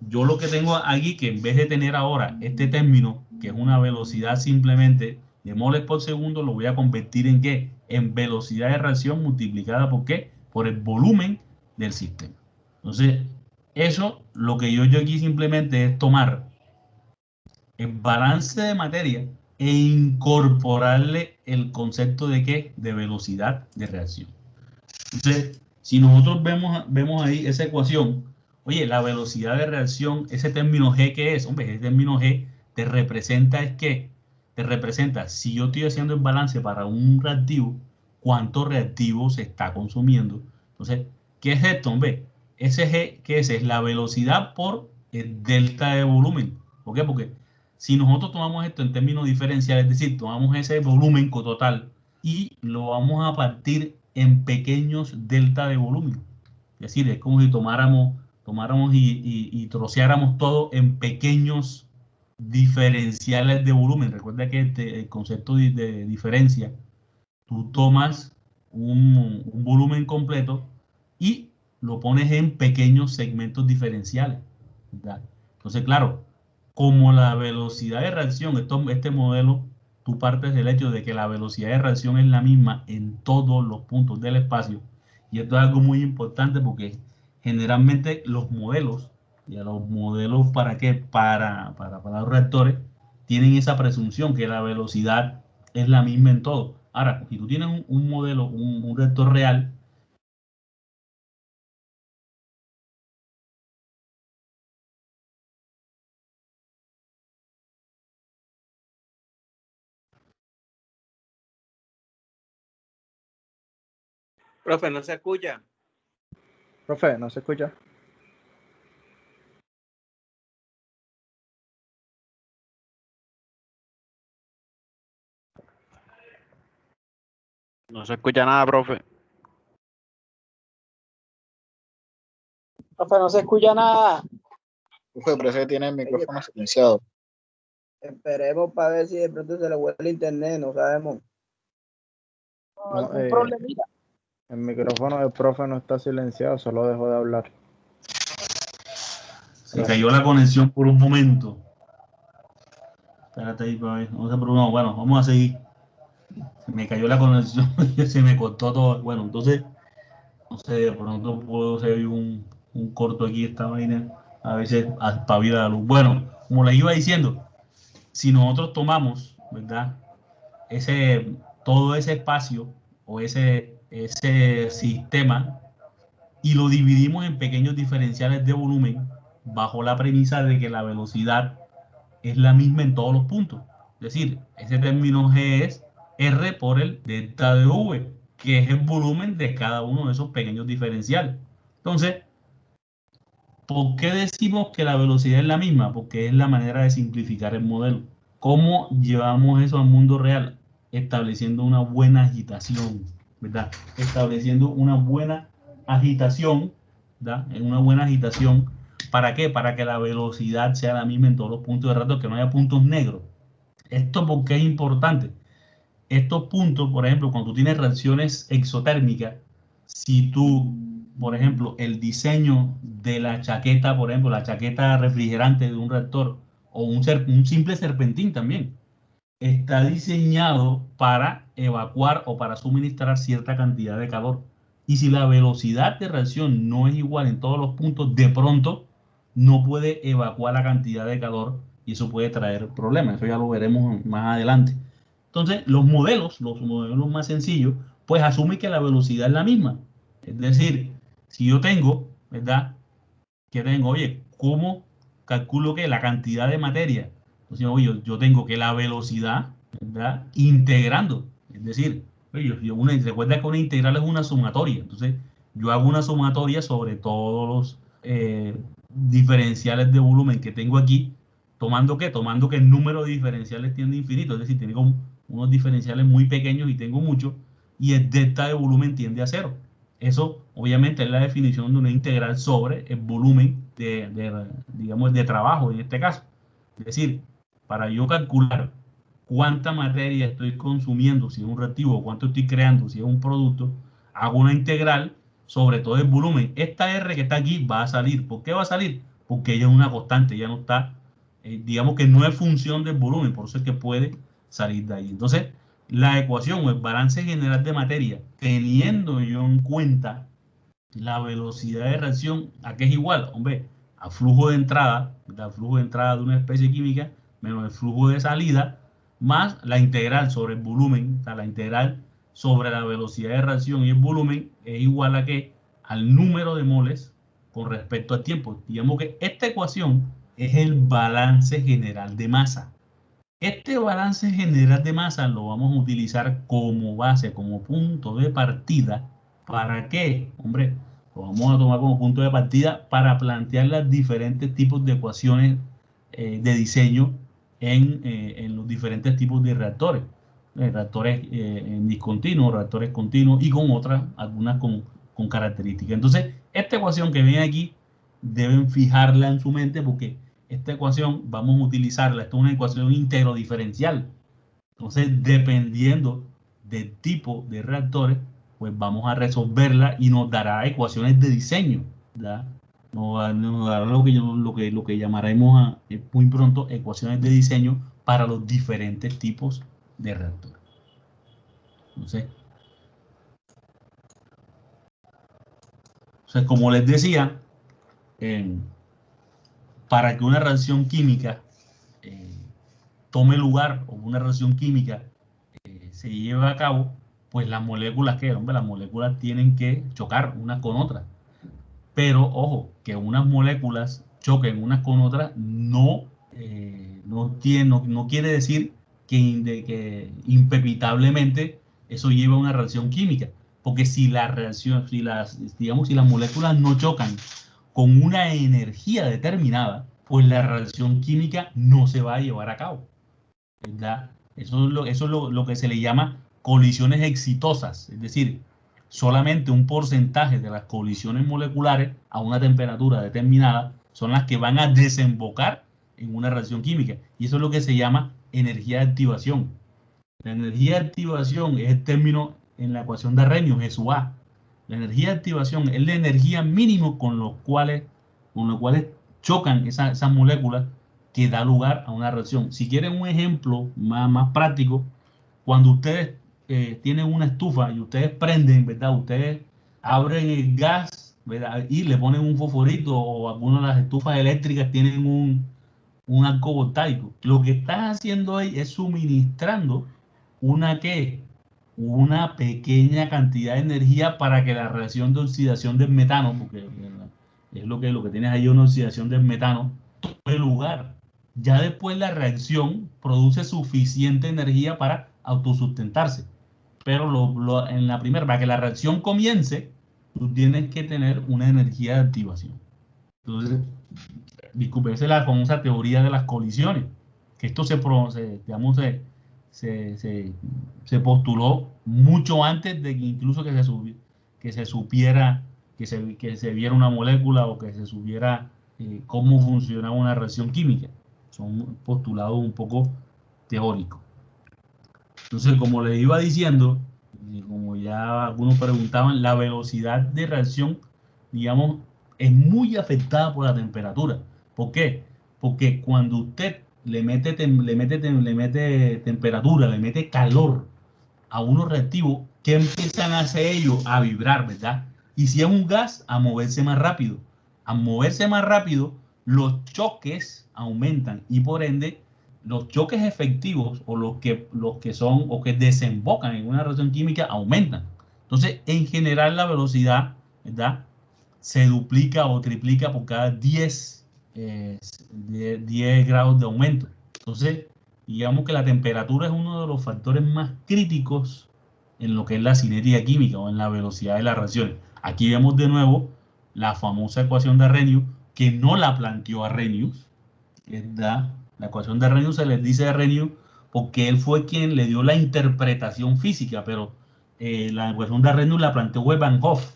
yo lo que tengo aquí, que en vez de tener ahora este término, que es una velocidad simplemente de moles por segundo, lo voy a convertir en ¿qué? En velocidad de reacción multiplicada ¿por qué? Por el volumen del sistema. Entonces, eso, lo que yo aquí simplemente es tomar el balance de materia e incorporarle el concepto de ¿qué? De velocidad de reacción. Entonces, si nosotros vemos ahí esa ecuación, Oye, la velocidad de reacción, ese término G, ¿qué es? Hombre, ese término G te representa es que, te representa, si yo estoy haciendo el balance para un reactivo, cuánto reactivo se está consumiendo. Entonces, ¿qué es esto, hombre? Ese G, ¿qué es? Es la velocidad por el delta de volumen. ¿Por qué? Porque si nosotros tomamos esto en términos diferenciales, es decir, tomamos ese volumen total y lo vamos a partir en pequeños delta de volumen. Es decir, es como si tomáramos y troceáramos todo en pequeños diferenciales de volumen. Recuerda que el concepto de diferencia, tú tomas un volumen completo y lo pones en pequeños segmentos diferenciales, ¿verdad? Entonces, claro, como la velocidad de reacción, este modelo, tú partes del hecho de que la velocidad de reacción es la misma en todos los puntos del espacio. Y esto es algo muy importante porque generalmente los modelos, y a los modelos ¿para qué? Para los reactores, tienen esa presunción que la velocidad es la misma en todo. Ahora, si tú tienes un modelo, un reactor real, Profe, no se escucha. Profe, ¿no se escucha? No se escucha nada, profe. Profe, no se escucha nada. Profe, parece que tiene el micrófono silenciado. Esperemos para ver si de pronto se le vuelve el internet, no sabemos. No, ¿Algún problemita? el micrófono del profe no está silenciado, solo dejó de hablar. se cayó la conexión por un momento. Espérate ahí, para ver. No se preocupe. Bueno, vamos a seguir. Se me cayó la conexión, se me cortó todo. Bueno, entonces, no sé, de pronto puedo ser un corto aquí esta vaina. A veces espabila la luz. Bueno, como les iba diciendo, si nosotros tomamos, ¿verdad? Todo ese espacio o ese sistema y lo dividimos en pequeños diferenciales de volumen bajo la premisa de que la velocidad es la misma en todos los puntos. Es decir, ese término G es R por el delta de V, que es el volumen de cada uno de esos pequeños diferenciales. Entonces, ¿por qué decimos que la velocidad es la misma? Porque es la manera de simplificar el modelo. ¿Cómo llevamos eso al mundo real? Estableciendo una buena agitación, ¿verdad? Estableciendo una buena agitación, ¿verdad? Una buena agitación. ¿Para qué? Para que la velocidad sea la misma en todos los puntos de reactor, que no haya puntos negros. ¿Esto por qué es importante? Estos puntos, por ejemplo, cuando tú tienes reacciones exotérmicas, si tú, por ejemplo, el diseño de la chaqueta, por ejemplo, la chaqueta refrigerante de un reactor o un simple serpentín también, está diseñado para evacuar o para suministrar cierta cantidad de calor. Y si la velocidad de reacción no es igual en todos los puntos, de pronto no puede evacuar la cantidad de calor y eso puede traer problemas. Eso ya lo veremos más adelante. Entonces, los modelos más sencillos, pues asumen que la velocidad es la misma. Es decir, si yo tengo, ¿verdad? Que tengo, oye, ¿cómo calculo que la cantidad de materia? Entonces, oye, yo tengo que la velocidad, ¿verdad? Integrando. Es decir, oye, recuerda que una integral es una sumatoria. Entonces, yo hago una sumatoria sobre todos los diferenciales de volumen que tengo aquí, tomando que el número de diferenciales tiende a infinito. Es decir, tengo unos diferenciales muy pequeños y tengo muchos, y el delta de volumen tiende a cero. Eso, obviamente, es la definición de una integral sobre el volumen digamos, de trabajo en este caso. Es decir, para yo calcular cuánta materia estoy consumiendo, si es un reactivo, cuánto estoy creando, si es un producto, hago una integral sobre todo el volumen. Esta R que está aquí va a salir. ¿Por qué va a salir? Porque ella es una constante, ya no está, digamos que no es función del volumen, por eso es que puede salir de ahí. Entonces, la ecuación o el balance general de materia, teniendo yo en cuenta la velocidad de reacción, ¿a qué es igual? Hombre, a flujo de entrada, el flujo de entrada de una especie química, menos el flujo de salida, más la integral sobre el volumen, o sea, la integral sobre la velocidad de reacción y el volumen es igual a qué? Al número de moles con respecto al tiempo. Digamos que esta ecuación es el balance general de masa. Este balance general de masa lo vamos a utilizar como base, como punto de partida. ¿Para qué? Hombre, lo vamos a tomar como punto de partida para plantear los diferentes tipos de ecuaciones de diseño en los diferentes tipos de reactores. Reactores en discontinuos, reactores continuos y con otras, algunas con características. Entonces, esta ecuación que viene aquí, deben fijarla en su mente porque esta ecuación vamos a utilizarla. Esto es una ecuación íntegro diferencial. Entonces, dependiendo del tipo de reactores, pues vamos a resolverla y nos dará ecuaciones de diseño, ¿verdad? Nos dará lo que llamaremos muy pronto ecuaciones de diseño para los diferentes tipos de reactores. Entonces, como les decía, para que una reacción química tome lugar o una reacción química se lleve a cabo, pues las moléculas las moléculas tienen que chocar unas con otras. Pero ojo, que unas moléculas choquen unas con otras no quiere decir que impepitablemente eso lleva a una reacción química. Porque si digamos, si las moléculas no chocan con una energía determinada, pues la reacción química no se va a llevar a cabo, ¿verdad? Eso es lo que se le llama colisiones exitosas, es decir, solamente un porcentaje de las colisiones moleculares a una temperatura determinada son las que van a desembocar en una reacción química. Y eso es lo que se llama energía de activación. La energía de activación es el término en la ecuación de Arrhenius, es su A. La energía de activación es la energía mínima con los cuales chocan esas moléculas que da lugar a una reacción. Si quieren un ejemplo más práctico, cuando ustedes tienen una estufa y ustedes prenden, ¿verdad? Ustedes abren el gas, ¿verdad? Y le ponen un fosforito, o algunas de las estufas eléctricas tienen un arco voltaico. Lo que están haciendo ahí es suministrando una pequeña cantidad de energía para que la reacción de oxidación del metano, porque es lo que tienes ahí, una oxidación del metano, tome lugar. Ya después la reacción produce suficiente energía para autosustentarse. Pero en la primera, para que la reacción comience, tú tienes que tener una energía de activación. Entonces, disculpe, esa es la famosa teoría de las colisiones, que esto se postuló mucho antes de que incluso que se supiera, que se viera una molécula o que se supiera cómo funcionaba una reacción química. Son postulados un poco teóricos. Entonces, como les iba diciendo, y como ya algunos preguntaban, la velocidad de reacción, digamos, es muy afectada por la temperatura. ¿Por qué? Porque cuando usted le mete temperatura, le mete calor a unos reactivos, ¿qué empiezan a hacer ellos? A vibrar, ¿verdad? Y si es un gas, a moverse más rápido. Al moverse más rápido, los choques aumentan y por ende los choques efectivos o los que son o que desembocan en una reacción química aumentan. Entonces, en general, la velocidad, ¿verdad?, se duplica o triplica por cada 10 grados de aumento. Entonces, digamos que la temperatura es uno de los factores más críticos en lo que es la cinética química o en la velocidad de las reacciones. Aquí vemos de nuevo la famosa ecuación de Arrhenius, que no la planteó Arrhenius, ¿verdad? La ecuación de Arrhenius se les dice de Arrhenius porque él fue quien le dio la interpretación física, pero la ecuación de Arrhenius la planteó Evanhoff,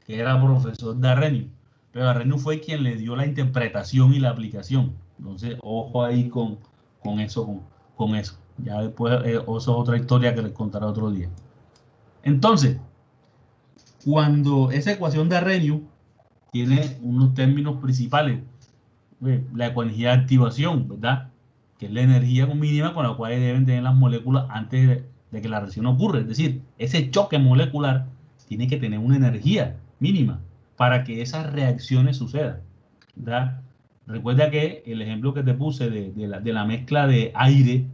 que era profesor de Arrhenius, pero Arrhenius fue quien le dio la interpretación y la aplicación. Entonces, ojo ahí con eso. Ya después, eso es otra historia que les contaré otro día. Entonces, cuando esa ecuación de Arrhenius tiene unos términos principales, la energía de activación, ¿verdad?, que es la energía mínima con la cual deben tener las moléculas antes de que la reacción ocurra. Es decir, ese choque molecular tiene que tener una energía mínima para que esas reacciones sucedan, ¿verdad? Recuerda que el ejemplo que te puse de la mezcla de aire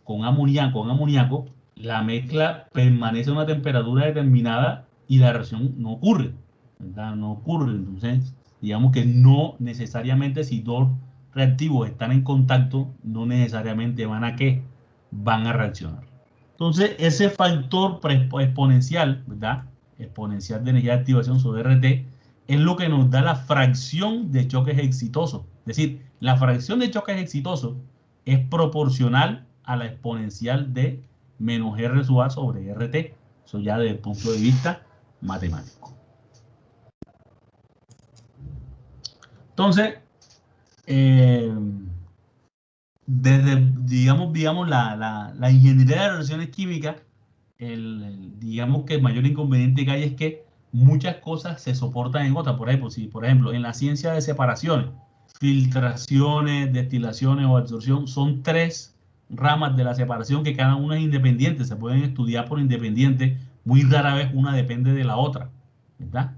con amoníaco, la mezcla permanece a una temperatura determinada y la reacción no ocurre. ¿verdad? No ocurre. Entonces, digamos que no necesariamente si dos reactivos están en contacto, no necesariamente van a ¿qué? Van a reaccionar. Entonces, ese factor exponencial, ¿verdad? Exponencial de energía de activación sobre RT, es lo que nos da la fracción de choques exitosos. Es decir, la fracción de choques exitosos es proporcional a la exponencial de menos R sub A sobre RT. Eso ya desde el punto de vista matemático. Entonces, desde, digamos la ingeniería de reacciones químicas, digamos que el mayor inconveniente que hay es que muchas cosas se soportan en otras. Por ejemplo, si por ejemplo en la ciencia de separaciones, filtraciones, destilaciones o absorción, son tres ramas de la separación que cada una es independiente, se pueden estudiar por independiente, muy rara vez una depende de la otra, ¿verdad?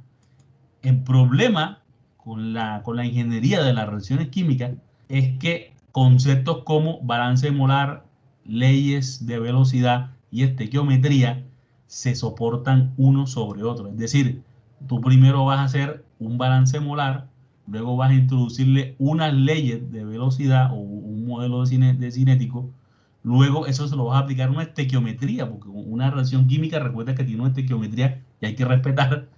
El problema con la ingeniería de las reacciones químicas es que conceptos como balance molar, leyes de velocidad y estequiometría se soportan uno sobre otro. Es decir, tú primero vas a hacer un balance molar, luego vas a introducirle unas leyes de velocidad o un modelo de cinético, luego eso se lo vas a aplicar a una estequiometría, porque una reacción química recuerda que tiene una estequiometría y hay que respetar,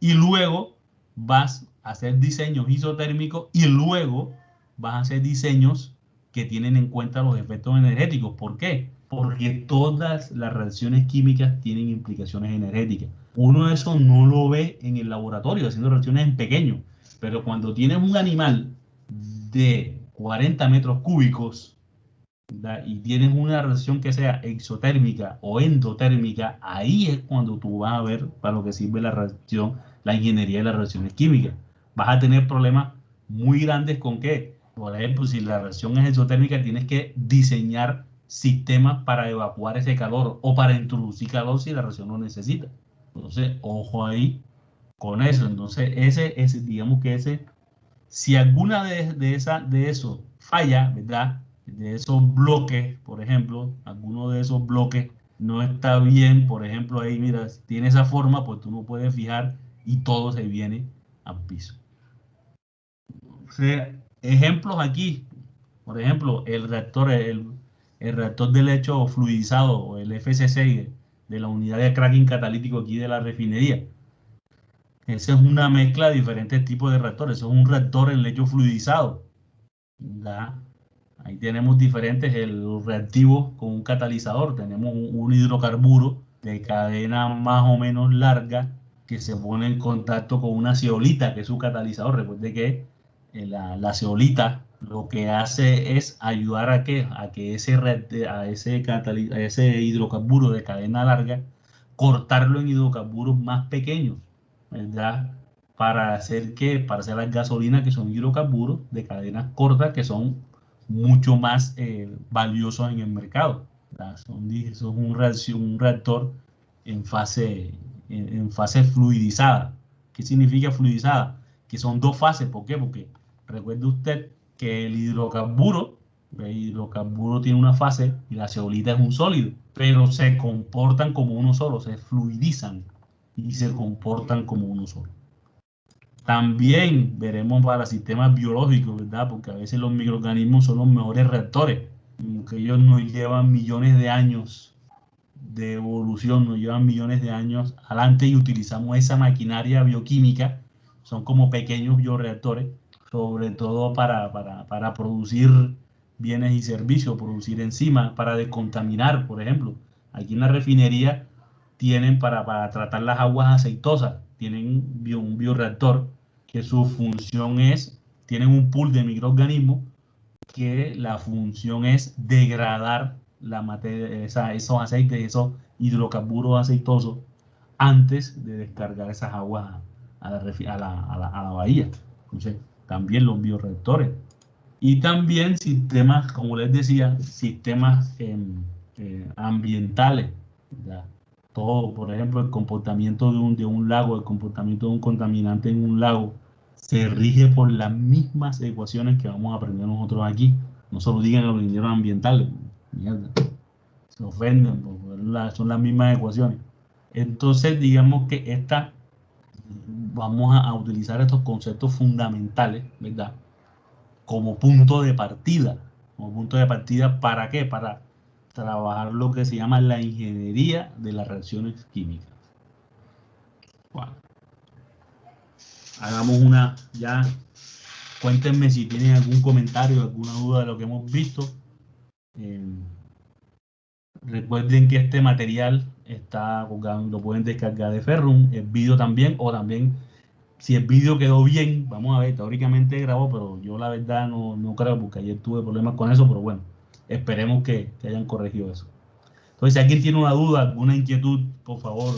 y luego vas a hacer diseños isotérmicos y luego vas a hacer diseños que tienen en cuenta los efectos energéticos. ¿Por qué? Porque todas las reacciones químicas tienen implicaciones energéticas. Uno de esos no lo ve en el laboratorio haciendo reacciones en pequeño, pero cuando tienes un animal de 40 metros cúbicos, ¿verdad? Y tienes una reacción que sea exotérmica o endotérmica, ahí es cuando tú vas a ver para lo que sirve la reacción, la ingeniería de las reacciones químicas. Vas a tener problemas muy grandes con qué. Por ejemplo, si la reacción es exotérmica, tienes que diseñar sistemas para evacuar ese calor o para introducir calor si la reacción lo necesita. Entonces, ojo ahí con eso. Entonces, digamos que si alguna de eso falla, ¿verdad? De esos bloques, por ejemplo, alguno de esos bloques no está bien, por ejemplo, ahí, mira, si tiene esa forma, pues tú no puedes fijar y todo se viene al piso. O sea, ejemplos aquí, por ejemplo, el reactor de lecho fluidizado o el FC6 de la unidad de cracking catalítico aquí de la refinería. Esa es una mezcla de diferentes tipos de reactores. Eso es un reactor en lecho fluidizado. ¿Verdad? Ahí tenemos diferentes, el reactivo con un catalizador. Tenemos un hidrocarburo de cadena más o menos larga que se pone en contacto con una zeolita, que es su catalizador. Recuerde que la zeolita lo que hace es ayudar a que ese hidrocarburo de cadena larga, cortarlo en hidrocarburos más pequeños, ¿verdad? Para hacer las gasolinas, que son hidrocarburos de cadenas cortas, que son mucho más valiosos en el mercado. Son un reactor en fase fluidizada. ¿Qué significa fluidizada? Que son dos fases. ¿Por qué? Porque recuerde usted que el hidrocarburo tiene una fase y la zeolita es un sólido, pero se comportan como uno solo, se fluidizan y se comportan como uno solo. También veremos para sistemas biológicos, ¿verdad? Porque a veces los microorganismos son los mejores reactores, que ellos nos llevan millones de años de evolución, nos llevan millones de años adelante y utilizamos esa maquinaria bioquímica, son como pequeños bioreactores, sobre todo para producir bienes y servicios, producir enzimas, para descontaminar, por ejemplo. Aquí en la refinería tienen para tratar las aguas aceitosas, tienen un bioreactor que su función es, tienen un pool de microorganismos que la función es degradar la materia, esos aceites, esos hidrocarburos aceitosos antes de descargar esas aguas a la bahía. Entonces, también los bioreactores. Y también sistemas, como les decía, sistemas ambientales. ¿Ya? Todo, por ejemplo, el comportamiento de un lago, el comportamiento de un contaminante en un lago, se rige por las mismas ecuaciones que vamos a aprender nosotros aquí. No se lo digan a los ingenieros ambientales. Mierda. Se ofenden, son las mismas ecuaciones. Entonces, digamos que vamos a utilizar estos conceptos fundamentales, ¿verdad? Como punto de partida. Como punto de partida, ¿para qué? Para trabajar lo que se llama la ingeniería de las reacciones químicas. Bueno, hagamos una ya. Cuéntenme si tienen algún comentario, alguna duda de lo que hemos visto. Recuerden que este material está, lo pueden descargar de Ferrum, el vídeo también, o también, si el vídeo quedó bien, vamos a ver, teóricamente grabó, pero yo la verdad no creo, porque ayer tuve problemas con eso, pero bueno, esperemos que hayan corregido eso. Entonces, si alguien tiene una duda, alguna inquietud, por favor,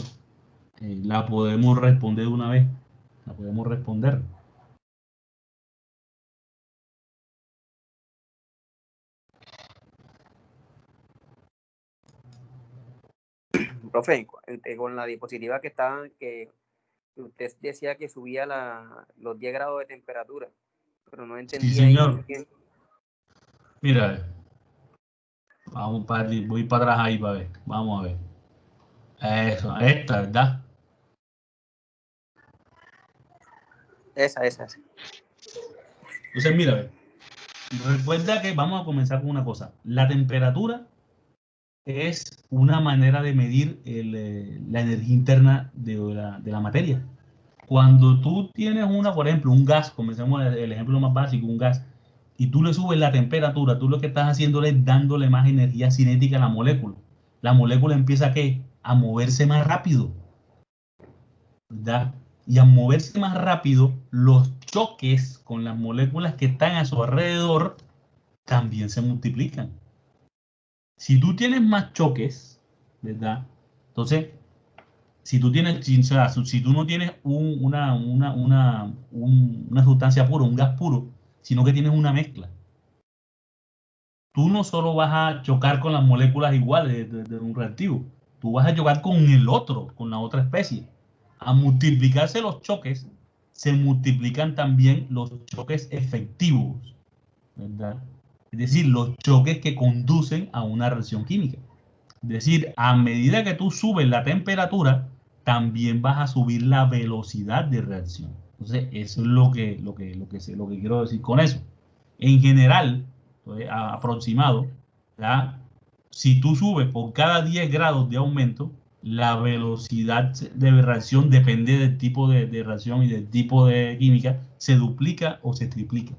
la podemos responder de una vez, la podemos responder. Profe, con la diapositiva que estaban, que usted decía que subía los 10 grados de temperatura, pero no entendía. Sí, señor. Mira, voy para atrás ahí para ver, vamos a ver. Eso, esta, ¿verdad? Esa. Entonces, mira, recuerda que vamos a comenzar con una cosa. La temperatura es una manera de medir la energía interna de la materia. Cuando tú tienes por ejemplo, un gas, comencemos el ejemplo más básico, un gas, y tú le subes la temperatura, tú lo que estás haciendo es dándole más energía cinética a la molécula. La molécula empieza a moverse más rápido, ¿verdad? Y al moverse más rápido, los choques con las moléculas que están a su alrededor también se multiplican. Si tú tienes más choques, ¿verdad? Entonces, si tú no tienes una sustancia pura, un gas puro, sino que tienes una mezcla, tú no solo vas a chocar con las moléculas iguales de un reactivo, tú vas a chocar con el otro, con la otra especie. A multiplicarse los choques, se multiplican también los choques efectivos, ¿verdad? Es decir, los choques que conducen a una reacción química. Es decir, a medida que tú subes la temperatura, también vas a subir la velocidad de reacción. Entonces, eso es lo que quiero decir con eso. En general, aproximado, ¿ya? Si tú subes por cada 10 grados de aumento, la velocidad de reacción depende del tipo de reacción y del tipo de química, se duplica o se triplica.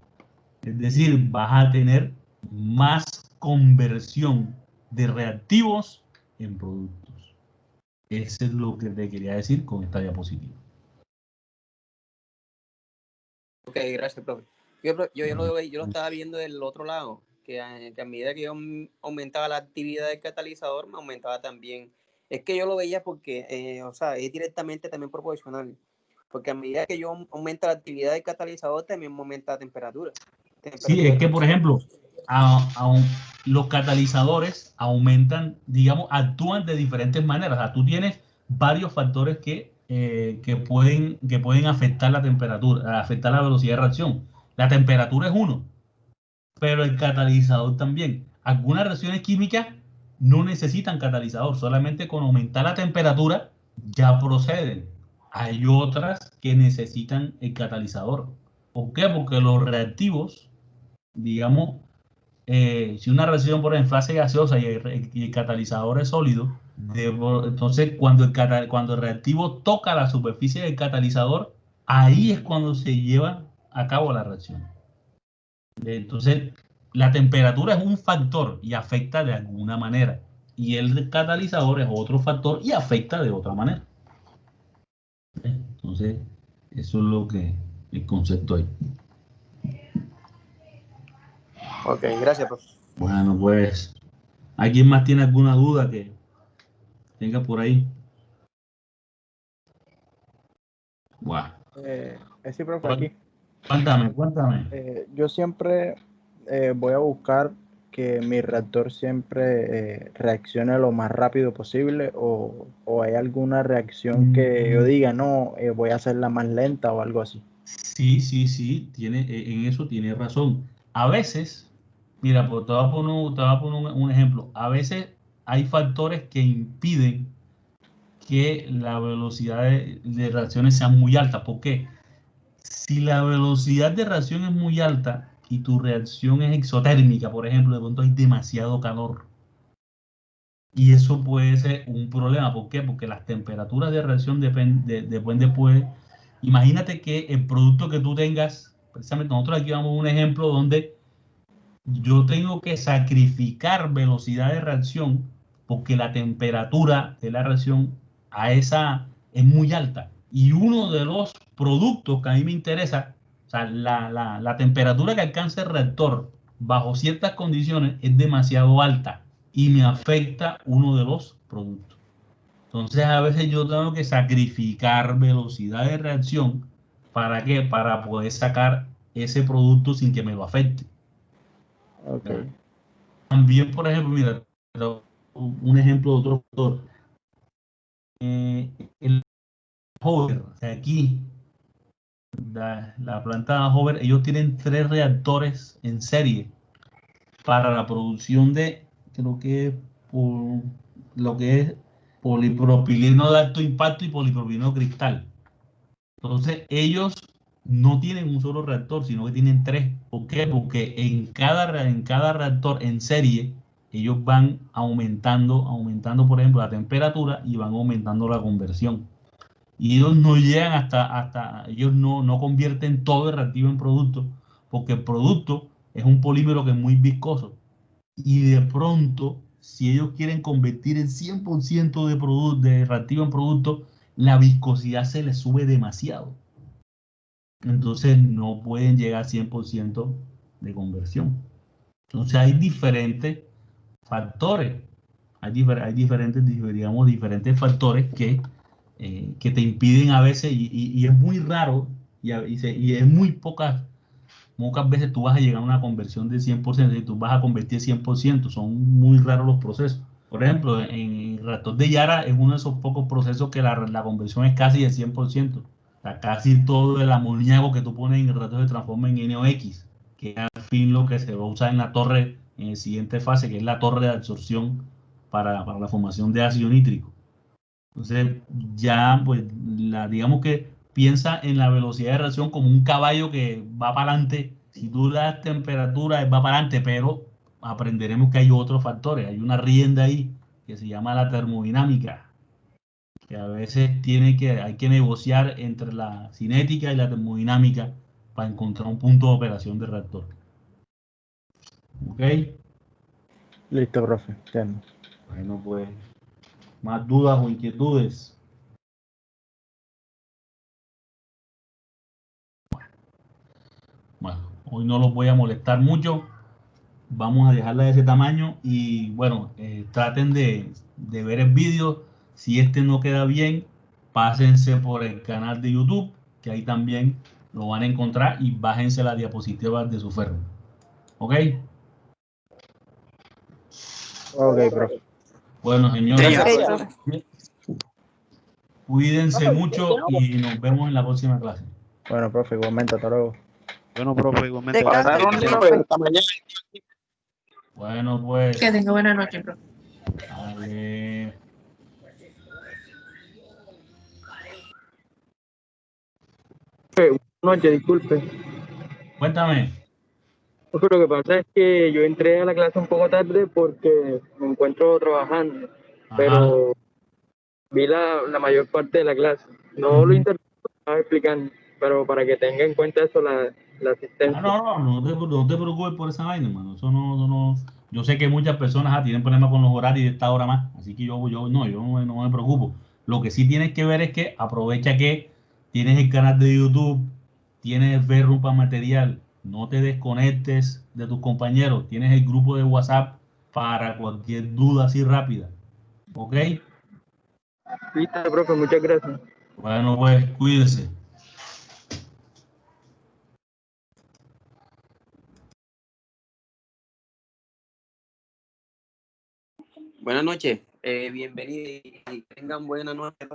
Es decir, vas a tener más conversión de reactivos en productos. Eso es lo que te quería decir con esta diapositiva. Ok, gracias, profe. Yo lo estaba viendo del otro lado, que a medida que yo aumentaba la actividad del catalizador, me aumentaba también. Es que yo lo veía porque, o sea, es directamente también proporcional. Porque a medida que yo aumenta la actividad del catalizador, también aumenta la temperatura. Sí, es que, por ejemplo, los catalizadores aumentan, digamos, actúan de diferentes maneras. O sea, tú tienes varios factores que pueden afectar la temperatura, afectar la velocidad de reacción. La temperatura es uno, pero el catalizador también. Algunas reacciones químicas no necesitan catalizador, solamente con aumentar la temperatura ya proceden. Hay otras que necesitan el catalizador. ¿Por qué? Porque los reactivos, digamos, si una reacción por ejemplo fase gaseosa y el catalizador es sólido, entonces cuando el reactivo toca la superficie del catalizador, ahí es cuando se lleva a cabo la reacción. Entonces, la temperatura es un factor y afecta de alguna manera, y el catalizador es otro factor y afecta de otra manera. Entonces, eso es el concepto ahí. Ok, gracias, profe. Bueno, pues, ¿alguien más tiene alguna duda que tenga por ahí? Wow. Sí, profe, aquí. Cuéntame. Yo siempre voy a buscar que mi reactor siempre reaccione lo más rápido posible o hay alguna reacción que yo diga, no, voy a hacerla más lenta o algo así. Sí, en eso tiene razón. A veces, mira, pues te voy a poner un ejemplo. A veces hay factores que impiden que la velocidad de reacciones sea muy alta. ¿Por qué? Si la velocidad de reacción es muy alta y tu reacción es exotérmica, por ejemplo, de pronto hay demasiado calor. Y eso puede ser un problema. ¿Por qué? Porque las temperaturas de reacción dependen, pues, imagínate que el producto que tú tengas, precisamente nosotros aquí vamos a un ejemplo donde yo tengo que sacrificar velocidad de reacción porque la temperatura de la reacción a esa es muy alta. Y uno de los productos que a mí me interesa, o sea, la temperatura que alcanza el reactor bajo ciertas condiciones es demasiado alta y me afecta uno de los productos. Entonces a veces yo tengo que sacrificar velocidad de reacción. ¿Para qué? Para poder sacar ese producto sin que me lo afecte. Ok. También, por ejemplo, mira, un ejemplo de otro factor. El Hover, aquí, la planta Hover, ellos tienen 3 reactores en serie para la producción de, creo que por, lo que es polipropileno de alto impacto y polipropileno cristal. Entonces, ellos no tienen un solo reactor, sino que tienen 3. ¿Por qué? Porque en cada reactor en serie, ellos van aumentando, por ejemplo, la temperatura y van aumentando la conversión. Y ellos no llegan ellos no convierten todo el reactivo en producto, porque el producto es un polímero que es muy viscoso. Y de pronto, si ellos quieren convertir el 100% de reactivo en producto, la viscosidad se les sube demasiado. Entonces no pueden llegar al 100% de conversión. Entonces hay diferentes factores, hay diferentes, digamos, diferentes factores que te impiden a veces, y es muy raro, y es muy pocas veces tú vas a llegar a una conversión de 100%, y tú vas a convertir 100%, son muy raros los procesos. Por ejemplo, en el reactor de Yara es uno de esos pocos procesos que la conversión es casi del 100%. O sea, casi todo el amoníaco que tú pones en el reactor se transforma en NOx, que es al fin lo que se va a usar en la torre, en la siguiente fase, que es la torre de absorción para la formación de ácido nítrico. Entonces, ya, pues, digamos que piensa en la velocidad de reacción como un caballo que va para adelante. Si tú le das temperatura, él va para adelante, pero aprenderemos que hay otros factores. Hay una rienda ahí que se llama la termodinámica, que a veces hay que negociar entre la cinética y la termodinámica para encontrar un punto de operación del reactor. ¿Ok? Listo, profe. Entiendo. Bueno, pues, más dudas o inquietudes. Bueno, hoy no los voy a molestar mucho. Vamos a dejarla de ese tamaño y bueno, traten de ver el vídeo. Si este no queda bien, pásense por el canal de YouTube, que ahí también lo van a encontrar, y bájense las diapositivas de su ferro. ¿Ok? Ok, profe. Bueno, señores, Señor. Ok, profe. cuídense Profe, mucho y nos vemos en la próxima clase. Bueno, profe, igualmente, hasta luego. Bueno, profe, igualmente, Descanse, gracias. Pasaron, Bendiciones. profe, hasta mañana. Bueno, pues, Que tenga buena noche, profe. dale. Noche, disculpe. Cuéntame. Porque lo que pasa es que yo entré a la clase un poco tarde porque me encuentro trabajando, Ajá. pero vi la mayor parte de la clase. No lo Ujú. estaba explicando, pero para que tenga en cuenta eso la Ah, asistencia. no te preocupes por esa vaina, hermano. Eso no. Yo sé que muchas personas tienen problemas con los horarios de esta hora más, así que yo no me preocupo. Lo que sí tienes que ver es que aprovecha que tienes el canal de YouTube, tienes el Ferrum para material, no te desconectes de tus compañeros, tienes el grupo de WhatsApp para cualquier duda así rápida. ¿Ok? Listo, profe, muchas gracias. Bueno, pues cuídese. Buenas noches, bienvenidos y tengan buena noche.